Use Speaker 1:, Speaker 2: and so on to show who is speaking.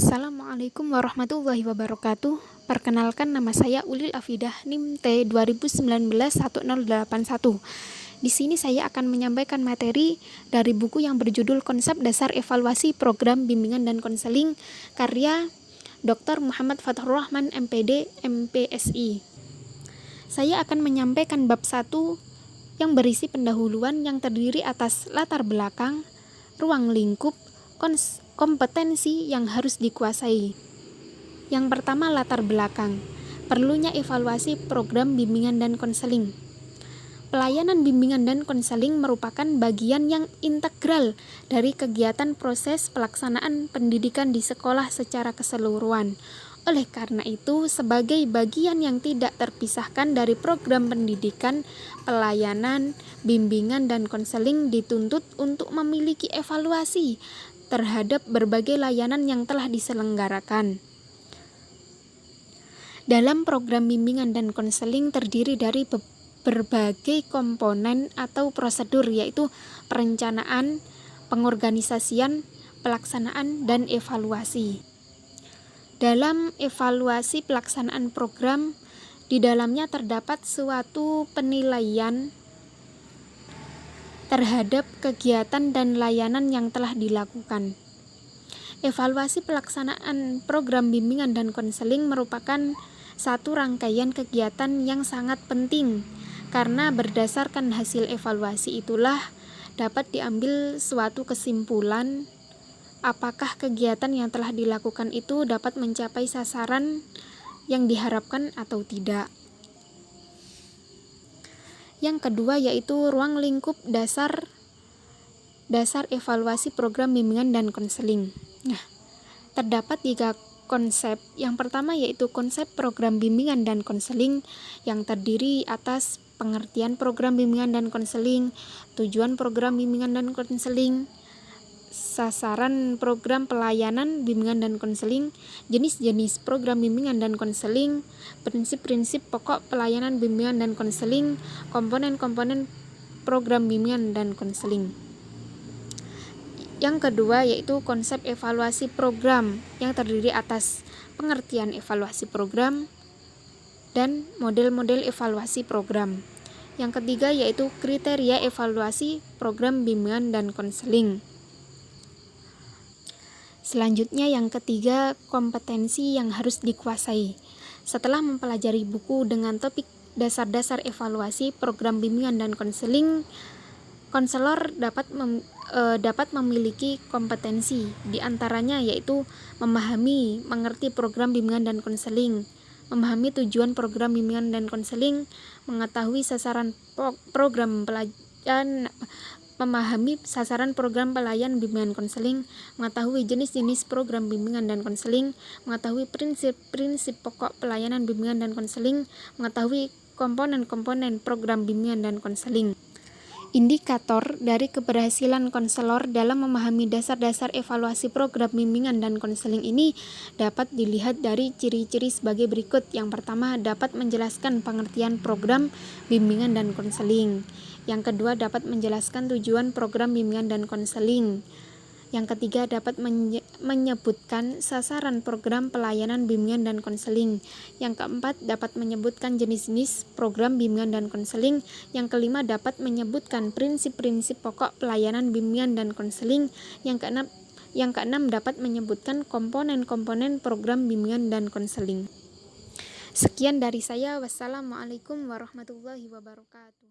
Speaker 1: Assalamualaikum warahmatullahi wabarakatuh. Perkenalkan, nama saya Ulil Afidah, NIM T 2019-1081. Di sini saya akan menyampaikan materi dari buku yang berjudul Konsep Dasar Evaluasi Program Bimbingan dan Konseling karya Dr. Muhammad Fathur Rahman, MPD, MPSI. Saya akan menyampaikan bab 1 yang berisi pendahuluan yang terdiri atas latar belakang, ruang lingkup, kompetensi yang harus dikuasai. Yang pertama, latar belakang. Perlunya evaluasi program bimbingan dan konseling. Pelayanan bimbingan dan konseling merupakan bagian yang integral dari kegiatan proses pelaksanaan pendidikan di sekolah secara keseluruhan. Oleh karena itu, sebagai bagian yang tidak terpisahkan dari program pendidikan, pelayanan, bimbingan, dan konseling dituntut untuk memiliki evaluasi terhadap berbagai layanan yang telah diselenggarakan. Dalam program bimbingan dan konseling terdiri dari berbagai komponen atau prosedur, yaitu perencanaan, pengorganisasian, pelaksanaan, dan evaluasi. Dalam evaluasi pelaksanaan program, di dalamnya terdapat suatu penilaian terhadap kegiatan dan layanan yang telah dilakukan. Evaluasi pelaksanaan program bimbingan dan konseling merupakan satu rangkaian kegiatan yang sangat penting, karena berdasarkan hasil evaluasi itulah dapat diambil suatu kesimpulan apakah kegiatan yang telah dilakukan itu dapat mencapai sasaran yang diharapkan atau tidak. Yang kedua yaitu ruang lingkup dasar evaluasi program bimbingan dan konseling. Nah, terdapat 3 konsep. Yang pertama yaitu konsep program bimbingan dan konseling yang terdiri atas pengertian program bimbingan dan konseling, tujuan program bimbingan dan konseling, sasaran program pelayanan bimbingan dan konseling, jenis-jenis program bimbingan dan konseling, prinsip-prinsip pokok pelayanan bimbingan dan konseling, komponen-komponen program bimbingan dan konseling. Yang kedua yaitu konsep evaluasi program yang terdiri atas pengertian evaluasi program dan model-model evaluasi program. Yang ketiga yaitu kriteria evaluasi program bimbingan dan konseling. Selanjutnya yang ketiga, kompetensi yang harus dikuasai. Setelah mempelajari buku dengan topik dasar-dasar evaluasi program bimbingan dan konseling, konselor dapat memiliki kompetensi, di antaranya yaitu mengerti program bimbingan dan konseling, memahami tujuan program bimbingan dan konseling, mengetahui sasaran program pelajaran, memahami sasaran program pelayanan bimbingan konseling, mengetahui jenis-jenis program bimbingan dan konseling, mengetahui prinsip-prinsip pokok pelayanan bimbingan dan konseling, mengetahui komponen-komponen program bimbingan dan konseling. Indikator dari keberhasilan konselor dalam memahami dasar-dasar evaluasi program bimbingan dan konseling ini dapat dilihat dari ciri-ciri sebagai berikut. Yang pertama, dapat menjelaskan pengertian program bimbingan dan konseling. Yang kedua, dapat menjelaskan tujuan program bimbingan dan konseling. Yang ketiga, dapat menyebutkan sasaran program pelayanan bimbingan dan konseling. Yang keempat, dapat menyebutkan jenis-jenis program bimbingan dan konseling. Yang kelima, dapat menyebutkan prinsip-prinsip pokok pelayanan bimbingan dan konseling. Yang keenam, dapat menyebutkan komponen-komponen program bimbingan dan konseling. Sekian dari saya. Wassalamualaikum warahmatullahi wabarakatuh.